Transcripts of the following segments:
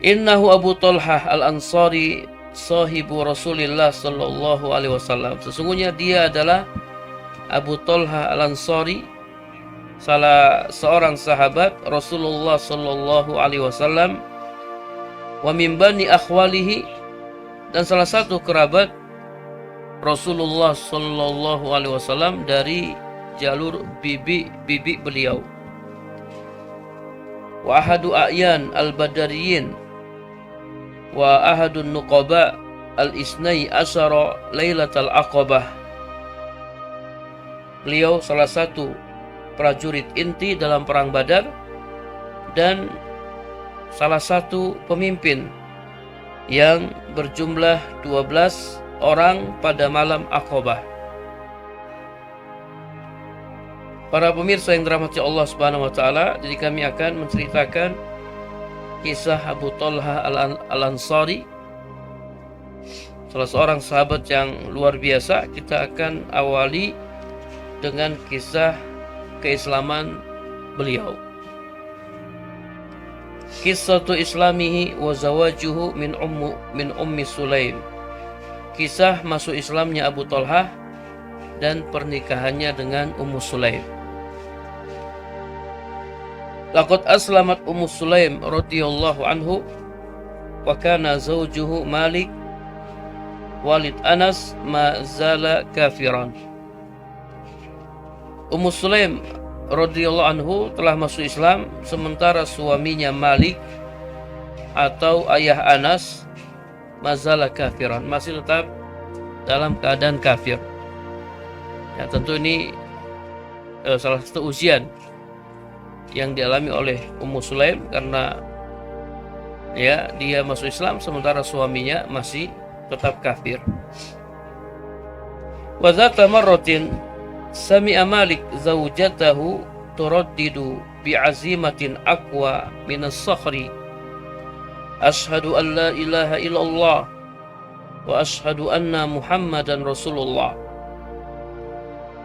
Innahu Abu Talhah al-Ansari sahibu Rasulillah sallallahu alaihi wasallam. Sesungguhnya dia adalah Abu Talhah al-Ansari, salah seorang sahabat Rasulullah sallallahu alaihi wasallam, wa min bani akhwalihi, dan salah satu kerabat Rasulullah sallallahu alaihi wasallam dari jalur bibi beliau. Wa ahadu a'yan al-badariyin wa ahadun nuqaba al-isnai asyara lailatal aqabah. Beliau salah satu prajurit inti dalam perang Badar dan salah satu pemimpin yang berjumlah 12 orang pada malam Aqabah. Para pemirsa yang dirahmati Allah Subhanahu wa taala, jadi kami akan menceritakan kisah Abu Talhah al-Ansari, salah seorang sahabat yang luar biasa. Kita akan awali dengan kisah keislaman beliau. Qissatu islamihi wa zawajuhu min ummi Sulaim. Kisah masuk Islamnya Abu Talhah dan pernikahannya dengan Ummu Sulaim. Laqad aslamat Ummu Sulaim radhiyallahu anhu wa kana zawjuhu Malik walid Anas ma zala kafiran. Ummu Sulaim radhiyallahu anhu telah masuk Islam sementara suaminya Malik atau ayah Anas mazala kafiran, masih tetap dalam keadaan kafir. Ya, tentu ini salah satu ujian yang dialami oleh Ummu Sulaim karena ya dia masuk Islam sementara suaminya masih tetap kafir. Wa dzata marratin sami'a Malik zawjatahu turaddidu bi'azimatin aqwa min as-sakhri, ashhadu an la ilaha illallah wa ashhadu anna Muhammadan Rasulullah.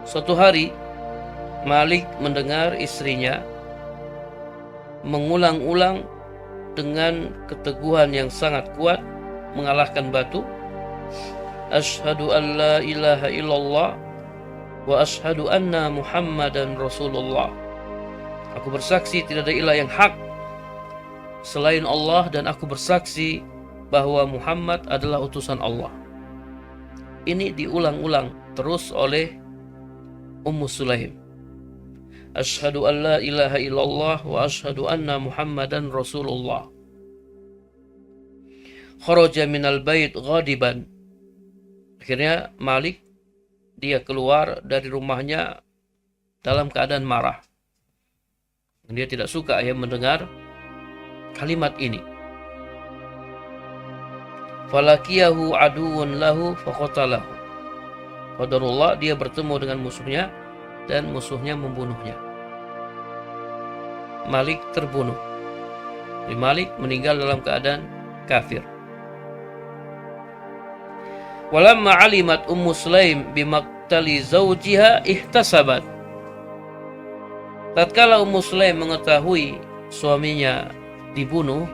Suatu hari Malik mendengar istrinya mengulang-ulang dengan keteguhan yang sangat kuat mengalahkan batu, ashhadu an la ilaha illallah wa ashhadu anna Muhammadan Rasulullah. Aku bersaksi tidak ada ilah yang hak selain Allah dan aku bersaksi bahwa Muhammad adalah utusan Allah. Ini diulang-ulang terus oleh Ummu Sulaim. Asyhadu an la ilaha illallah wa asyhadu anna Muhammadan Rasulullah. Kharaja minal bait ghadiban. Akhirnya Malik dia keluar dari rumahnya dalam keadaan marah. Dia tidak suka mendengar kalimat ini. Falakiyahu aduwwun lahu faqatalahu. Qadarullah, dia bertemu dengan musuhnya dan musuhnya membunuhnya. Malik terbunuh. Malik meninggal dalam keadaan kafir. Walamma alimat Ummu Sulaim bimaktali zawjiha ihtasabat. Tatkala Ummu Sulaim mengetahui suaminya dibunuh,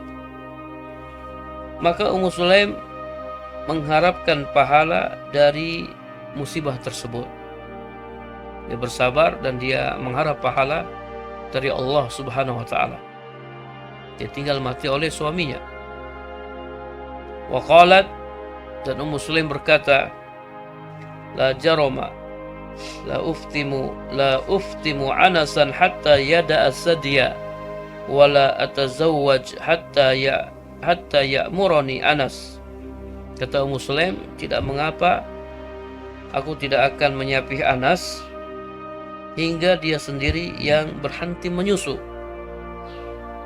maka Ummu Sulaim mengharapkan pahala dari musibah tersebut. Dia bersabar dan dia mengharap pahala dari Allah Subhanahu wa taala. Dia tinggal mati oleh suaminya. Wa qalat, dan Ummu Sulaim berkata, la jarama la uftimu Anasan hatta yada'a sadya wa la atazawwaj hatta ya'murani Anas. Kata Ummu Sulaim, tidak mengapa aku tidak akan menyapih Anas hingga dia sendiri yang berhenti menyusu,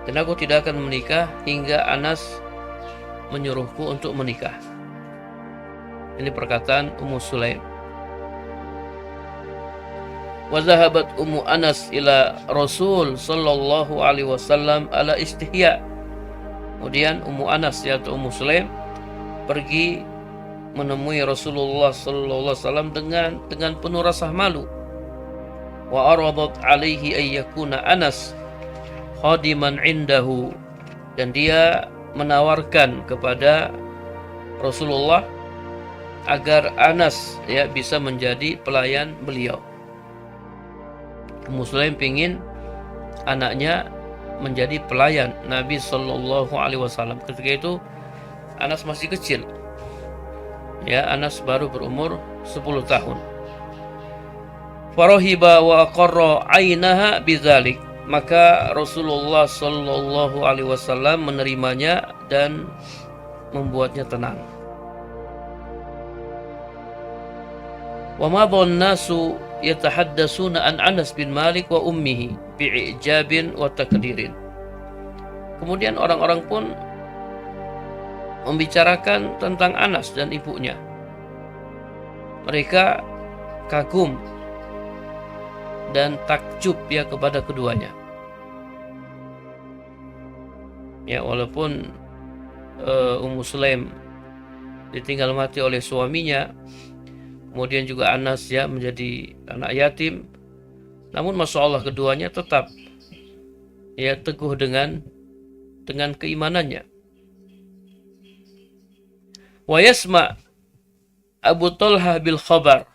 dan aku tidak akan menikah hingga Anas menyuruhku untuk menikah. Ini perkataan Ummu Sulaim. Wa zahabat Ummu Anas ila Rasul sallallahu alaihi wasallam ala istihya. Kemudian Ummu Anas yaitu Ummu Sulaim pergi menemui Rasulullah sallallahu alaihi wasallam dengan penuh rasa malu. Wa aradat alaihi ay yakuna Anas khadiman indahu, dan dia menawarkan kepada Rasulullah agar Anas ya bisa menjadi pelayan beliau. Ummu Sulaim pingin anaknya menjadi pelayan Nabi Shallallahu Alaihi Wasallam. Ketika itu Anas masih kecil, ya Anas baru berumur 10 tahun. Farahiba wa aqarra ainaha bidzalik, maka Rasulullah Shallallahu Alaihi Wasallam menerimanya dan membuatnya tenang. Wa madhan nasu yatahaddasuna an Anas bin Malik wa ummihi bi'ijabin wa takdirin. Kemudian orang-orang pun membicarakan tentang Anas dan ibunya. Mereka kagum dan takjub ya kepada keduanya. Ya, walaupun Ummu Sulaim ditinggal mati oleh suaminya, kemudian juga Anas ya menjadi anak yatim, namun masya Allah keduanya tetap ya teguh dengan keimanannya. Wa yasma Abu Talha bil khabar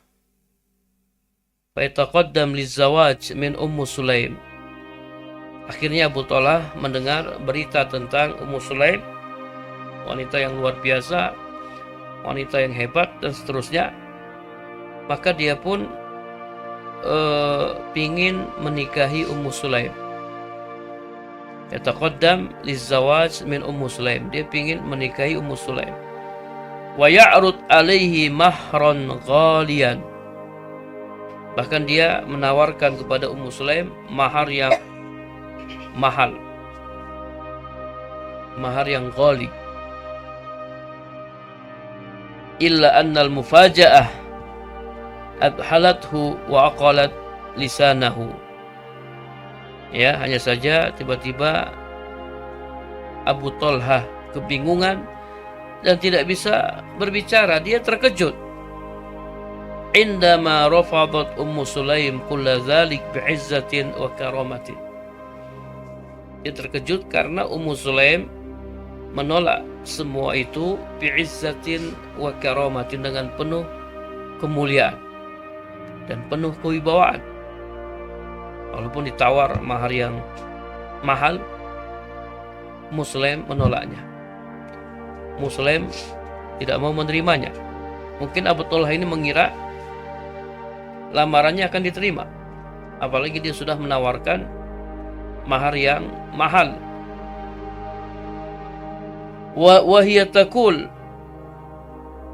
fa yataqaddam lizawaj min Ummu Sulaim. Akhirnya Abu Talha mendengar berita tentang Ummu Sulaim, wanita yang luar biasa, wanita yang hebat dan seterusnya. Maka dia pun pingin menikahi Ummu Sulaim. Yataqaddam lizawaj min Ummu Sulaim. Dia pingin menikahi Ummu Sulaim. Wa ya'rud alaihi mahran ghaliyan. Bahkan dia menawarkan kepada Ummu Sulaim mahar yang mahal. Mahar yang ghali. Illa annal mufaja'ah adhalathu wa aqalat lisanahu. Ya, hanya saja tiba-tiba Abu Talha kebingungan dan tidak bisa berbicara. Dia terkejut. Indama rafadat Ummu Sulaim kulla dzalik bi'izzatin wa karamatin. Dia terkejut karena Ummu Sulaim menolak semua itu bi'izzatin wa karamatin, dengan penuh kemuliaan dan penuh kewibawaan. Walaupun ditawar mahar yang mahal, Muslim menolaknya. Muslim tidak mau menerimanya. Mungkin Abu Talha ini mengira lamarannya akan diterima, apalagi dia sudah menawarkan mahar yang mahal. Wa hiya taqul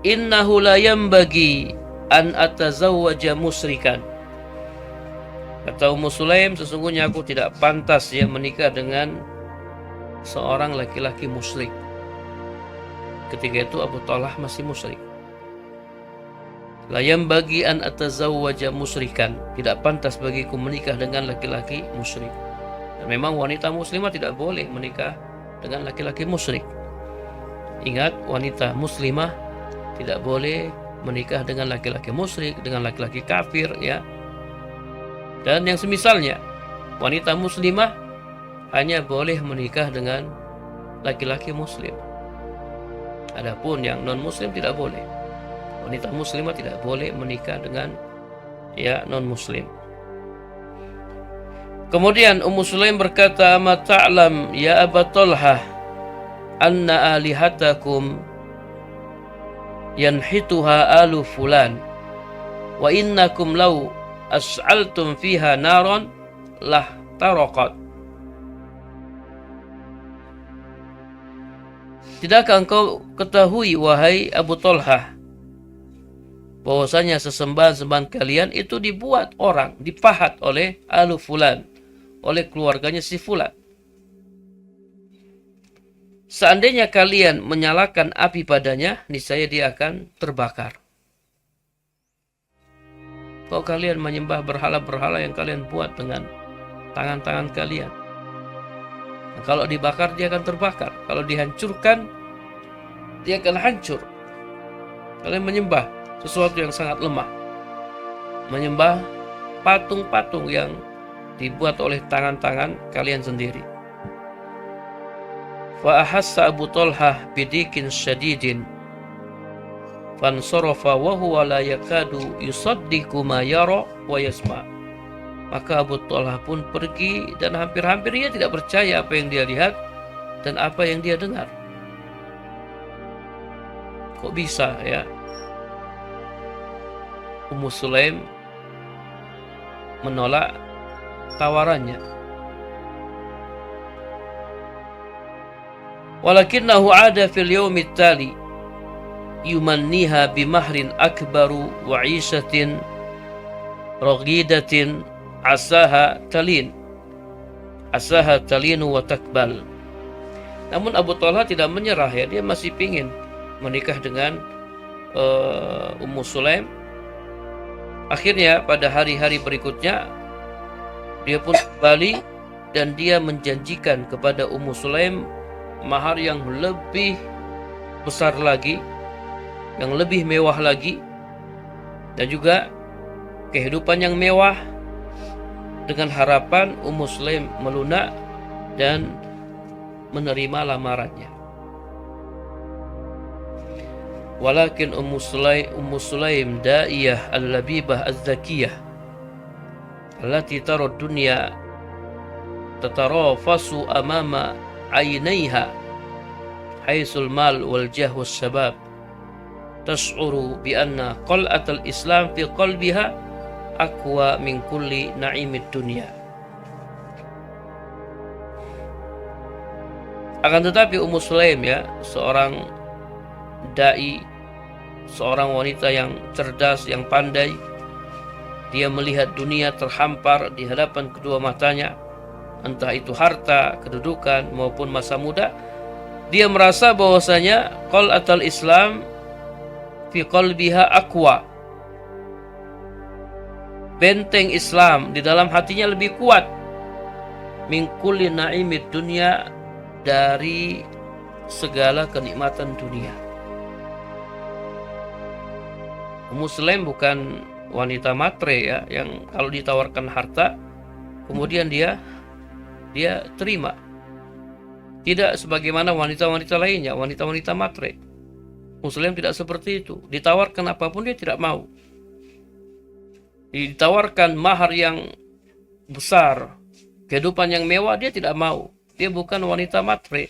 innahu la yanbaghi an atazawwaja musrikan. Kata Ummu Sulaim, sesungguhnya aku tidak pantas ya menikah dengan seorang laki-laki musyrik. Ketika itu Abu Talha masih musyrik. La yanbaghi an atazawwaja musyrikan, tidak pantas bagiku menikah dengan laki-laki musyrik. Dan memang wanita muslimah tidak boleh menikah dengan laki-laki musyrik. Ingat, wanita muslimah tidak boleh menikah dengan laki-laki musyrik, dengan laki-laki kafir ya. Dan yang semisalnya, wanita muslimah hanya boleh menikah dengan laki-laki muslim. Adapun yang non muslim tidak boleh. Wanita muslimah tidak boleh menikah dengan ya non muslim. Kemudian Ummu Sulaim berkata, "Ma ta'lam ya Aba Talha anna alihatakum yanhituha alu fulan wa innakum law as'altum fiha naran lah taraqat." Tidakkah engkau ketahui wahai Abu Talha bahwasanya sesembahan-sembahan kalian itu dibuat orang, dipahat oleh alu fulan, oleh keluarganya si fulan. Seandainya kalian menyalakan api padanya, niscaya dia akan terbakar. Kalau kalian menyembah berhala-berhala yang kalian buat dengan tangan-tangan kalian, nah, kalau dibakar dia akan terbakar. Kalau dihancurkan dia akan hancur. Kalian menyembah sesuatu yang sangat lemah, menyembah patung-patung yang dibuat oleh tangan-tangan kalian sendiri. Fa ahassa Abu Talhah bidikin syadidin fansarafa wa huwa la yakadu yusaddiqu ma yara wa yasma. Maka Abu Talhah pun pergi dan hampir-hampir ia tidak percaya apa yang dia lihat dan apa yang dia dengar. Kok bisa ya Ummu Sulaim menolak tawarannya? Walakinnahu ada fil yaumit tali yumanniha bimahrin akbaru wa 'ishatin raghidatin asaha talinu wa takbal. Namun Abu Talha tidak menyerah ya, dia masih ingin menikah dengan Ummu Sulaim. Akhirnya pada hari-hari berikutnya dia pun kembali dan dia menjanjikan kepada Ummu Sulaim mahar yang lebih besar lagi, yang lebih mewah lagi, dan juga kehidupan yang mewah, dengan harapan Ummu Sulaim melunak dan menerima lamarannya. Walakin Ummu Sulaim da'iyah al-labibah az-zakiyah allati tara ad-dunya tatarafasu amama 'ainaiha haitsul mal wal jah was shabab tash'uru bi anna qal'atal islam fi qalbiha aqwa min kulli na'imid dunya. Akan tetapi Ummu Sulaim ya, seorang dai, seorang wanita yang cerdas, yang pandai, dia melihat dunia terhampar di hadapan kedua matanya, entah itu harta, kedudukan maupun masa muda. Dia merasa bahwasanya qal'atul Islam fi qalbiha aqwa, benteng Islam di dalam hatinya lebih kuat, min kulli na'imid dunya, dari segala kenikmatan dunia. Ummu Sulaim bukan wanita matre ya, yang kalau ditawarkan harta kemudian dia terima. Tidak sebagaimana wanita-wanita lainnya, wanita-wanita matre. Muslim tidak seperti itu. Ditawarkan apapun dia tidak mau. Ditawarkan mahar yang besar, kehidupan yang mewah, dia tidak mau. Dia bukan wanita matre.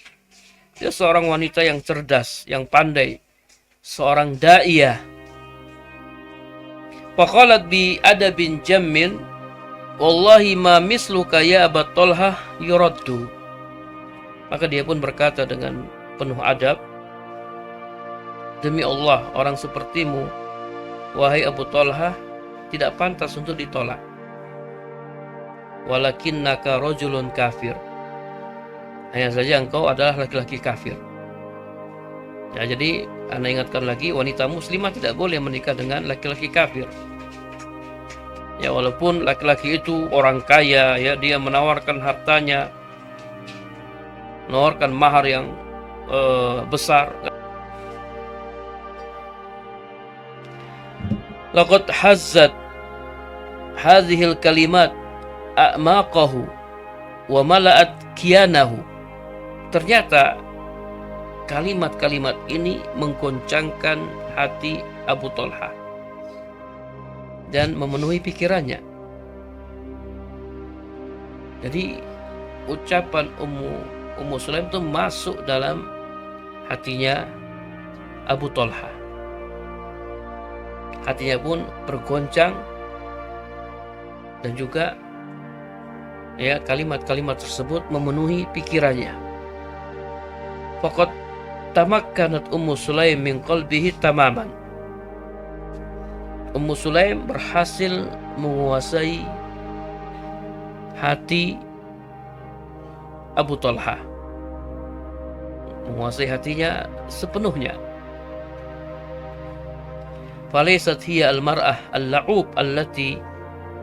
Dia seorang wanita yang cerdas, yang pandai, seorang da'iyah. Faqalat bi adabin jammin, wallahi ma misluka ya Aba Talhah yuraddu. Maka dia pun berkata dengan penuh adab, demi Allah, orang sepertimu, wahai Abu Talhah, tidak pantas untuk ditolak. Walakinnaka rajulun kafir. Hanya saja engkau adalah laki-laki kafir. Ya, jadi Anda ingatkan lagi, wanita muslimah tidak boleh menikah dengan laki-laki kafir. Ya, walaupun laki-laki itu orang kaya, ya, dia menawarkan hartanya, menawarkan mahar yang besar. Laqad hazzat hadhil kalimat a'maqahu wa mala'at kiyanahu. Ternyata kalimat-kalimat ini menggoncangkan hati Abu Talha dan memenuhi pikirannya. Jadi ucapan Ummu Sulaim itu masuk dalam hatinya Abu Talha. Hatinya pun bergoncang, dan juga ya, kalimat-kalimat tersebut memenuhi pikirannya. Faqad tamakkanat Ummu Sulaim min qalbihi tamaman. Ummu Sulaim berhasil menguasai hati Abu Talha, menguasai hatinya sepenuhnya. Falaysat hiya al-mar'ah al-la'ub allati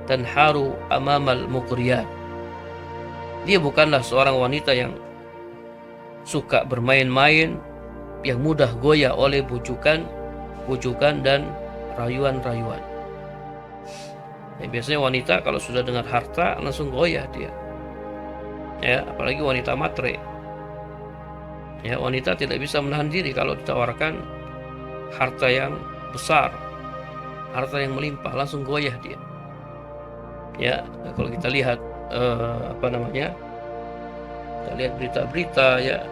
tanharu amamal muqriyat. Dia bukanlah seorang wanita yang suka bermain-main, yang mudah goyah oleh bujukan dan rayuan-rayuan. Ya, biasanya wanita kalau sudah dengar harta langsung goyah dia. Ya, apalagi wanita matre. Ya, wanita tidak bisa menahan diri kalau ditawarkan harta yang besar, harta yang melimpah, langsung goyah dia. Ya, kalau kita lihat kita lihat berita-berita, ya,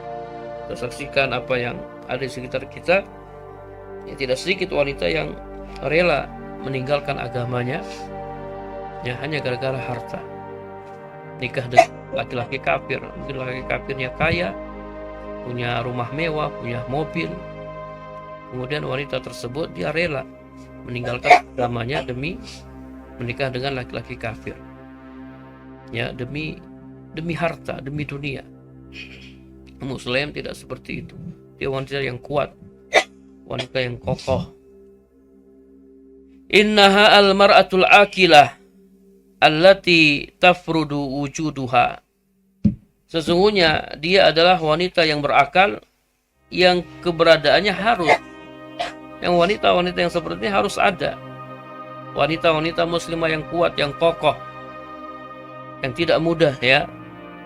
kita saksikan apa yang ada di sekitar kita, ya, tidak sedikit wanita yang rela meninggalkan agamanya, ya, hanya gara-gara harta. Nikah dengan laki-laki kafir, mungkin laki-laki kafirnya kaya, punya rumah mewah, punya mobil, kemudian wanita tersebut dia rela meninggalkan agamanya demi menikah dengan laki-laki kafir, ya, demi harta, demi dunia. Muslim tidak seperti itu. Dia wanita yang kuat, wanita yang kokoh. Innaha al-mar'atul akilah allati tafrudu wujuduha. Sesungguhnya dia adalah wanita yang berakal, yang keberadaannya harus, yang wanita-wanita yang seperti ini harus ada. Wanita-wanita muslimah yang kuat, yang kokoh, yang tidak mudah, ya,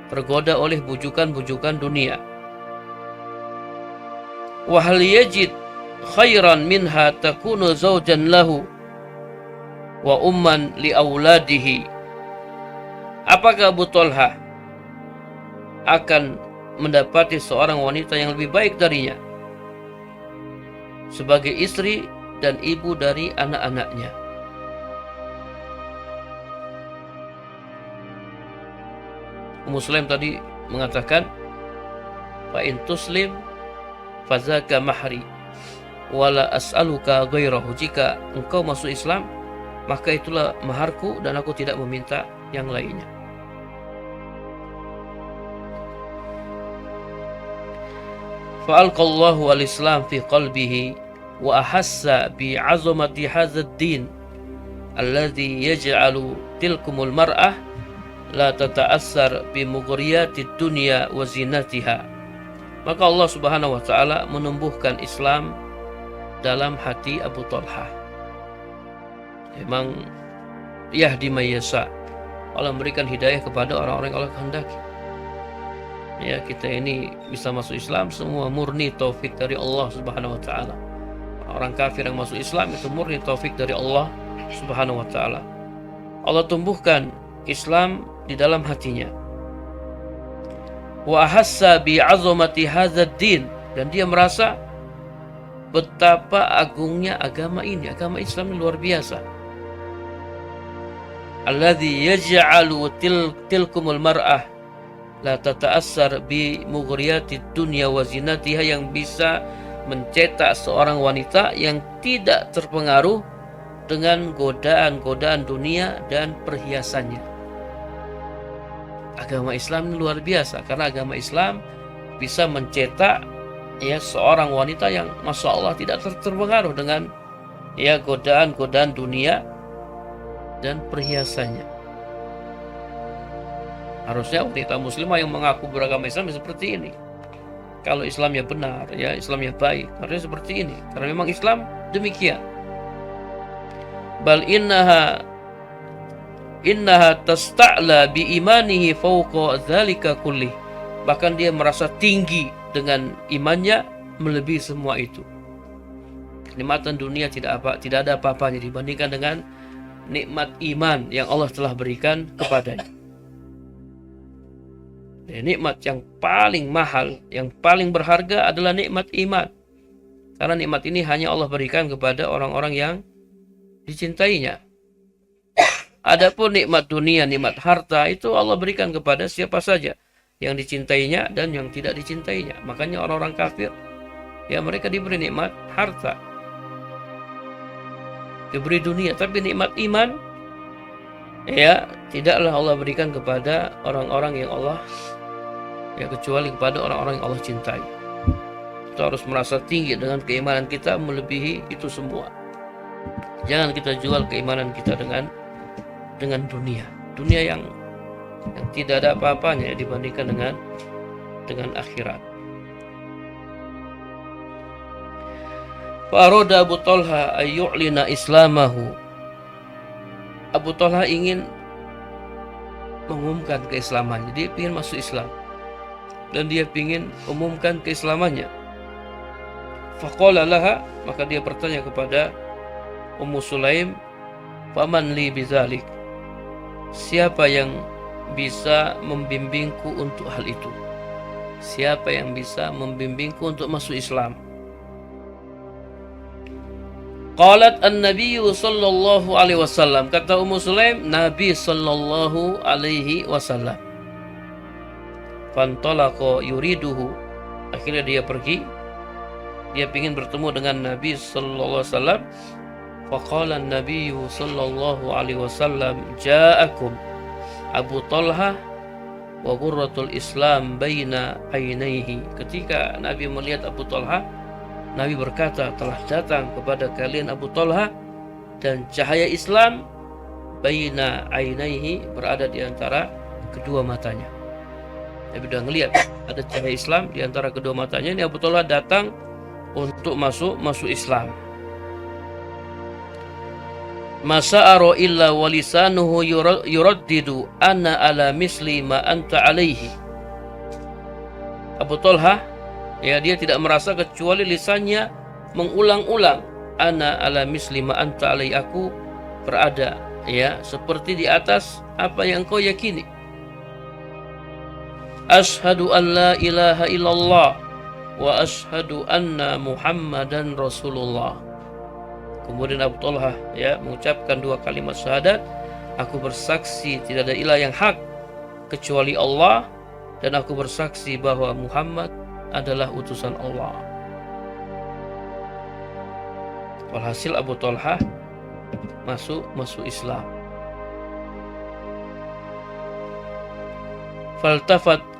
tergoda oleh bujukan-bujukan dunia. Wa hal yajid khairan minha takunu zawjan lahu wa umman li auladihi. Apakah Abu Talha akan mendapati seorang wanita yang lebih baik darinya sebagai istri dan ibu dari anak-anaknya? Muslim tadi mengatakan, fa in tuslim fazaka mahri wala as'aluka ghairahu. Jika engkau masuk Islam, maka itulah maharku dan aku tidak meminta yang lainnya. Fa alqallahu al-islam fi qalbihi wa ahassa bi 'azamati hadzal din alladhi yaj'alu tilkumul mar'ah la tata'assar bi mughriyatid dunya wa zinatiha. Maka Allah Subhanahu wa taala menumbuhkan Islam dalam hati Abu Talha. Memang yahdi may yasha, Allah memberikan hidayah kepada orang-orang yang Allah kehendaki. Ya, kita ini bisa masuk Islam semua murni taufik dari Allah Subhanahu wa taala. Orang kafir yang masuk Islam itu murni taufik dari Allah Subhanahu wa taala. Allah tumbuhkan Islam di dalam hatinya. Wa ahassa bi 'azamati hadzal din, dan dia merasa betapa agungnya agama ini, agama Islam ini luar biasa. Alladzi yaj'alu tilkumul mar'ah la tata'assar bi mughriyatid dunya wa zinatiha, yang bisa mencetak seorang wanita yang tidak terpengaruh dengan godaan-godaan dunia dan perhiasannya. Agama Islam ini luar biasa, karena agama Islam bisa mencetak, ya, seorang wanita yang masya Allah tidak terpengaruh dengan, ya, godaan-godaan dunia dan perhiasannya. Harusnya wanita muslimah yang mengaku beragama Islam seperti ini. Kalau Islamnya benar, ya, Islamnya baik, harusnya seperti ini, karena memang Islam demikian. Bal innaha tasta'la bi imanihi fawqa dzalika kulli. Bahkan dia merasa tinggi dengan imannya melebihi semua itu. Kenikmatan dunia tidak ada apa-apanya dibandingkan dengan nikmat iman yang Allah telah berikan kepadanya. Nikmat yang paling mahal, yang paling berharga adalah nikmat iman. Karena nikmat ini hanya Allah berikan kepada orang-orang yang dicintainya. Adapun nikmat dunia, nikmat harta, itu Allah berikan kepada siapa saja yang dicintainya dan yang tidak dicintainya. Makanya orang-orang kafir, ya, mereka diberi nikmat harta, diberi dunia, tapi nikmat iman, ya, tidaklah Allah berikan kepada orang-orang yang Allah, ya, kecuali kepada orang-orang yang Allah cintai. Kita harus merasa tinggi dengan keimanan kita melebihi itu semua. Jangan kita jual keimanan kita dengan dunia yang tidak ada apa-apanya dibandingkan dengan akhirat. Fa arada Abu Talha ayyu'lina islamahu. Abu Talha ingin mengumumkan keislamannya, dia ingin masuk Islam. dan dia ingin umumkan keislamannya. Faqala laha, maka dia bertanya kepada Ummu Sulaim, faman li bidzalik, siapa yang bisa membimbingku untuk hal itu? Siapa yang bisa membimbingku untuk masuk Islam? Qalat an-nabiy sallallahu alaihi wasallam, kata Ummu Sulaim, Nabi sallallahu alaihi wasallam. Fantalaqa yuriduhu, akhirnya dia pergi, dia ingin bertemu dengan Nabi sallallahu alaihi wasallam. Faqala an-nabiy sallallahu alaihi wasallam, ja'akum Abu Talha wa qurratul Islam baina ainaihi. Ketika Nabi melihat Abu Talha, Nabi berkata, telah datang kepada kalian Abu Talha dan cahaya Islam baina ainaihi, berada di antara kedua matanya. Nabi sudah melihat ada cahaya Islam di antara kedua matanya. Ini Abu Talha datang untuk masuk Islam. Masa'aro illa walisanuhu yuraddidu ana ala misli ma anta alaihi. Abu Talha, ya, dia tidak merasa kecuali lisannya mengulang-ulang, ana ala misli ma anta alaihi, aku berada, ya, seperti di atas apa yang kau yakini. Ashhadu an la ilaha illallah wa ashhadu anna Muhammadan Rasulullah. Kemudian Abu Talha, ya, mengucapkan dua kalimat syahadat, aku bersaksi tidak ada ilah yang hak kecuali Allah, dan aku bersaksi bahwa Muhammad adalah utusan Allah. Walhasil Abu Talha masuk Islam.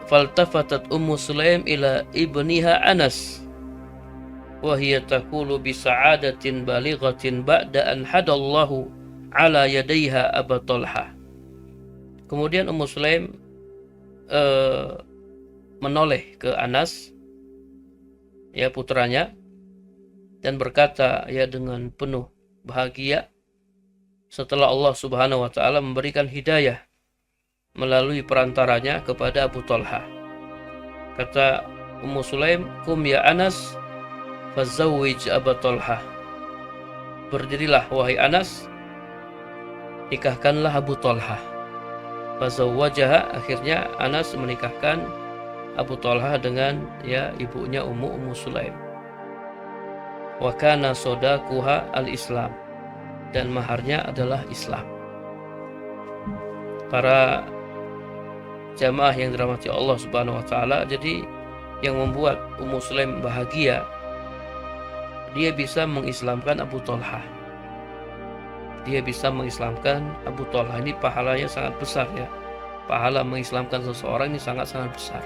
Faltafatat Ummu Sulaim ila ibniha Anas wa hiya taqulu bi sa'adatin balighatin ba'da an hadallahu ala yadayha Abu Talha. Kemudian Ummu Sulaim menoleh ke Anas, ya, putranya, dan berkata, ya, dengan penuh bahagia setelah Allah Subhanahu wa taala memberikan hidayah melalui perantaranya kepada Abu Talha. Kata Ummu Sulaim, kum ya Anas fazawwij Abu Talha, berdirilah wahai Anas, nikahkanlah Abu Talha. Fazawwajaha, akhirnya Anas menikahkan Abu Talha dengan, ya, ibunya Ummu Sulaim. Wa kana sodaquha al-Islam, dan maharnya adalah Islam. Para jamaah yang dirahmati Allah Subhanahu wa taala, jadi yang membuat Ummu Sulaim bahagia, dia bisa mengislamkan Abu Talha. Dia bisa mengislamkan Abu Talha. Ini pahalanya sangat besar, ya. Pahala mengislamkan seseorang ini sangat-sangat besar.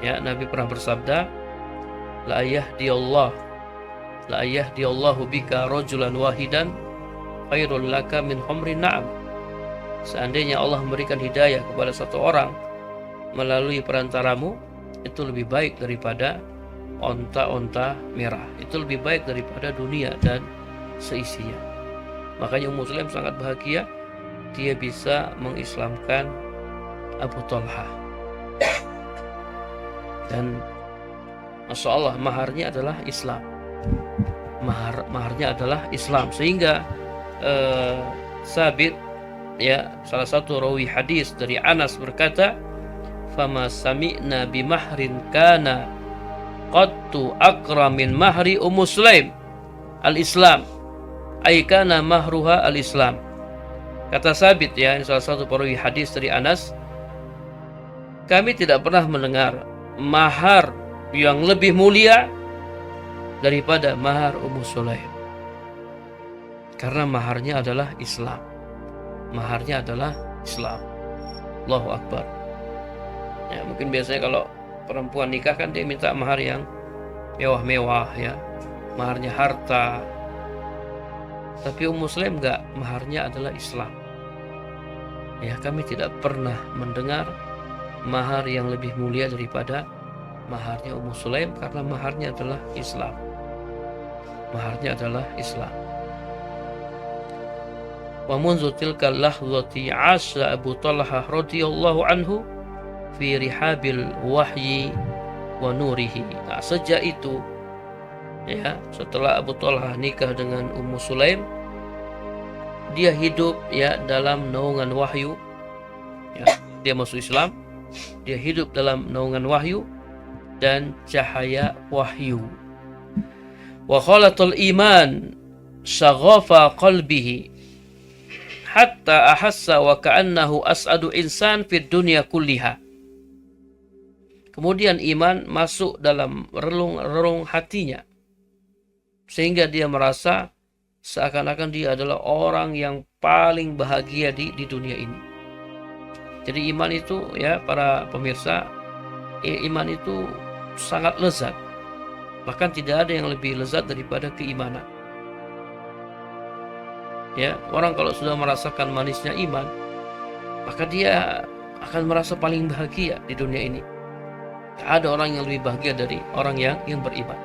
Ya, Nabi pernah bersabda, la yahdiyallahu bika rajulan wahidan khairul laka min humrin na'am. Seandainya Allah memberikan hidayah kepada satu orang melalui perantaramu, itu lebih baik daripada onta-onta merah. Itu lebih baik daripada dunia dan seisinya. Makanya Ummu Sulaim sangat bahagia dia bisa mengislamkan Abu Talha. Dan Masya Allah, maharnya adalah Islam. Maharnya adalah Islam. Sehingga Sabit, ya, salah satu rawi hadis dari Anas berkata, fama sami'na bimahrin kana qattu akram min mahri Ummu Sulaim al-Islam, ay kana mahruha al-Islam. Kata Sabit, ya, ini salah satu perawi hadis dari Anas, kami tidak pernah mendengar mahar yang lebih mulia daripada mahar Ummu Sulaim, karena maharnya adalah Islam. Maharnya adalah Islam. Allahu Akbar. Ya, mungkin biasanya kalau perempuan nikah kan dia minta mahar yang mewah-mewah, ya, maharnya harta. Tapi Ummu Sulaim enggak, maharnya adalah Islam. Ya, kami tidak pernah mendengar mahar yang lebih mulia daripada maharnya Ummu Sulaim, karena maharnya adalah Islam. Maharnya adalah Islam. Wa munzu tilka lahzati 'asha Abu Talha radhiyallahu anhu fi rihabil wahyi wa nurihi. Nah, sejak itu ya, setelah Abu Talhah nikah dengan Ummu Sulaim, dia hidup ya dalam naungan wahyu. Ya, dia masuk Islam, dia hidup dalam naungan wahyu dan cahaya wahyu. Wa khalatul iman syaghafa qalbihi hatta ahassa wa ka'annahu as'adu insan fid dunya kulliha. Kemudian iman masuk dalam relung-relung hatinya, sehingga dia merasa seakan-akan dia adalah orang yang paling bahagia di dunia ini. Jadi iman itu ya para pemirsa, iman itu sangat lezat. Bahkan tidak ada yang lebih lezat daripada keimanan. Ya, orang kalau sudah merasakan manisnya iman, maka dia akan merasa paling bahagia di dunia ini. Tak ada orang yang lebih bahagia dari orang yang beriman.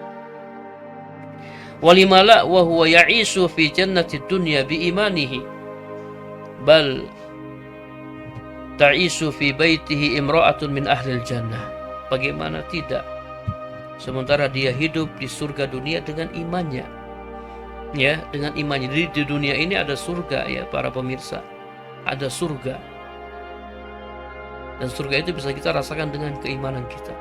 Walimala wa huwa ya'isu fi jannati dunya bi imanihi bal ta'isu fi baitihi imra'atun min ahlil jannah. Bagaimana tidak? Sementara dia hidup di surga dunia dengan imannya. Ya, dengan imannya. Di dunia ini ada surga ya para pemirsa. Ada surga. Dan surga itu bisa kita rasakan dengan keimanan kita.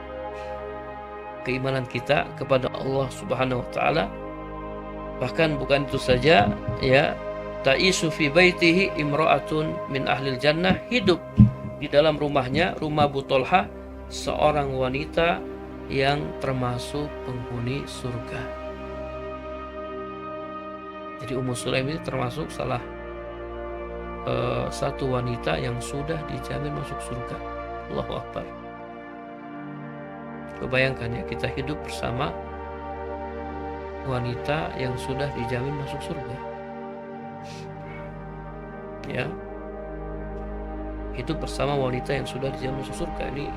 Keimanan kita kepada Allah Subhanahu wa taala. Bahkan bukan itu saja ya, ta'isu fi baitihi imra'atun min ahlil jannah, hidup di dalam rumahnya, rumah Abu Talhah, seorang wanita yang termasuk penghuni surga. Jadi Ummu Sulaim ini termasuk salah satu wanita yang sudah dijamin masuk surga. Allahu Akbar. Bayangkan ya, kita hidup bersama wanita yang sudah dijamin masuk surga. Ya, hidup bersama wanita yang sudah dijamin masuk surga, ini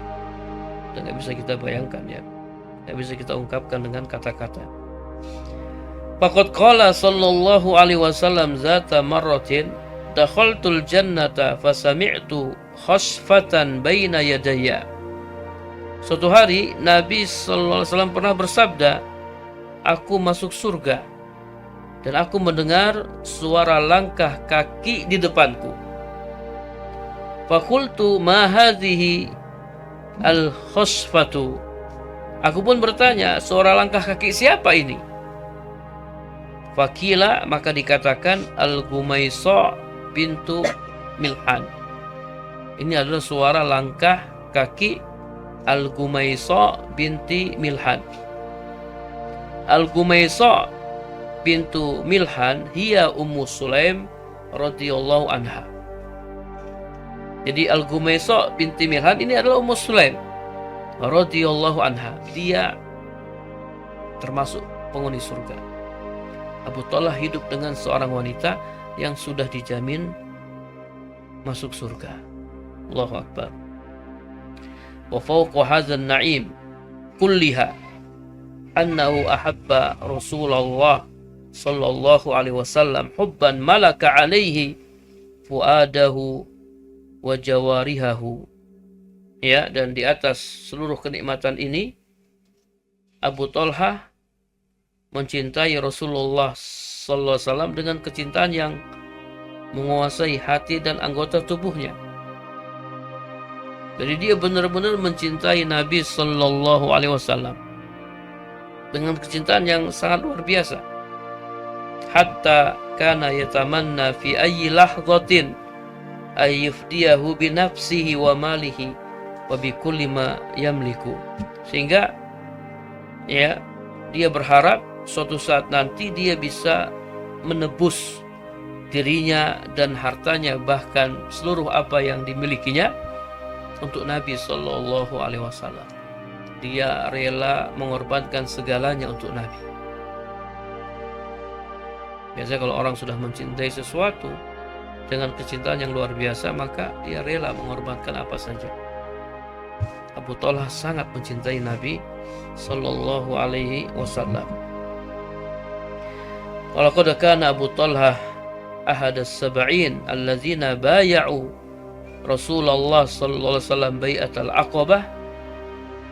nggak bisa kita bayangkan ya, nggak bisa kita ungkapkan dengan kata-kata. Faqad qala sallallahu alaihi wasallam zata marratin dakhaltul jannata fasami'tu khasfatan baina yadayya. Suatu hari Nabi sallallahu alaihi wasallam pernah bersabda, aku masuk surga dan aku mendengar suara langkah kaki di depanku. Faqultu ma hadhihi al-khasfatu. Aku pun bertanya, suara langkah kaki siapa ini? Fakila, maka dikatakan Al-Gumaisa bintu Milhan. Ini adalah suara langkah kaki Al-Gumaisa binti Milhan. Al-Gumaisa bintu Milhan hiya Ummu Sulaim radhiyallahu anha. Jadi Al-Gumaisa binti Milhan ini adalah Ummu Sulaim radhiyallahu anha. Dia termasuk penghuni surga. Abu Talhah hidup dengan seorang wanita yang sudah dijamin masuk surga. Allahu Akbar. Wa fawqa hadzal na'im kulliha annahu ahabba Rasulullah sallallahu alaihi wasallam hubban malaka alaihi fuadahu wa jawarihahu. Ya, dan di atas seluruh kenikmatan ini Abu Talhah mencintai Rasulullah sallallahu alaihi wasallam dengan kecintaan yang menguasai hati dan anggota tubuhnya. Jadi dia benar-benar mencintai Nabi sallallahu alaihi wasallam dengan kecintaan yang sangat luar biasa. Hatta kana yatamanna fi ayyi lahzatin ay yufdiyahu bi nafsihi wa malihi wa bi kulli ma yamliku. Sehingga ya, dia berharap suatu saat nanti dia bisa menebus dirinya dan hartanya, bahkan seluruh apa yang dimilikinya untuk Nabi Sallallahu Alaihi Wasallam. Dia rela mengorbankan segalanya untuk Nabi. Biasanya kalau orang sudah mencintai sesuatu dengan kecintaan yang luar biasa, maka dia rela mengorbankan apa saja. Abu Talhah sangat mencintai Nabi Sallallahu Alaihi Wasallam. Walaqad kana Abu Talhah ahad as-sab'in allazina bay'u Rasulullah sallallahu alaihi wasallam bai'at al-Aqabah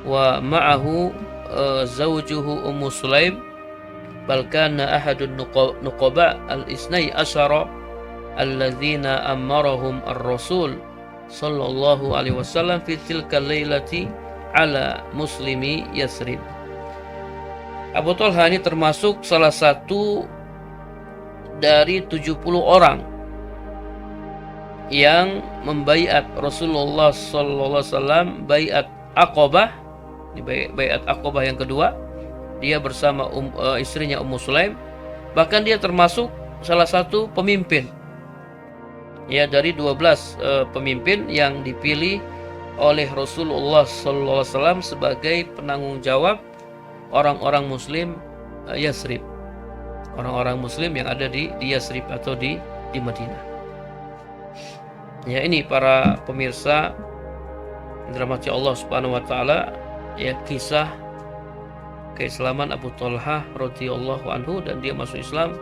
wa ma'ahu zawjuhu Ummu Sulaim, bal kana ahadun nuqaba al-isnai asyara alladzina amarahum ar-rasul sallallahu alaihi wasallam fi tilka lailati ala muslimi Yasrib. Abu Talha ini termasuk salah satu dari 70 orang yang membaiat Rasulullah sallallahu alaihi wasallam baiat Aqabah. Di baiat Aqabah yang kedua, dia bersama istrinya Ummu Sulaim. Bahkan dia termasuk salah satu pemimpin ya dari 12 pemimpin yang dipilih oleh Rasulullah sallallahu alaihi wasallam sebagai penanggung jawab orang-orang muslim Yasrib. Orang-orang muslim yang ada di Yasrib atau di Madinah. Ya, ini para pemirsa yang dirahmati Allah Subhanahu wa taala, ya, kisah keislaman Abu Talha radhiyallahu anhu, dan dia masuk Islam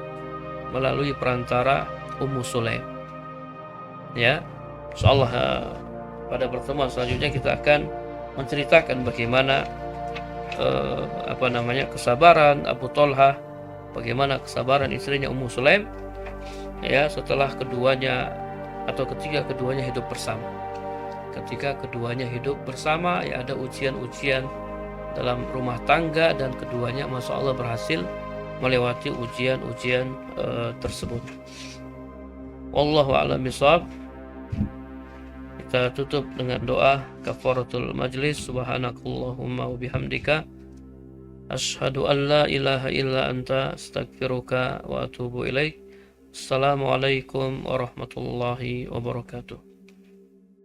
melalui perantara Ummu Sulaim. Ya, insyaallah pada pertemuan selanjutnya kita akan menceritakan bagaimana kesabaran Abu Talha, bagaimana kesabaran istrinya Ummu Sulaim ya setelah ketika keduanya hidup bersama. Ketika keduanya hidup bersama, ya ada ujian-ujian dalam rumah tangga, dan keduanya masya Allah berhasil melewati ujian-ujian tersebut. Wallahu a'lam bishawab. Kita tutup dengan doa kafaratul majlis. Subhanakallahumma wa bihamdika asyhadu an la ilaha illa anta astaghfiruka wa atubu ilaik. Assalamualaikum warahmatullahi wabarakatuh.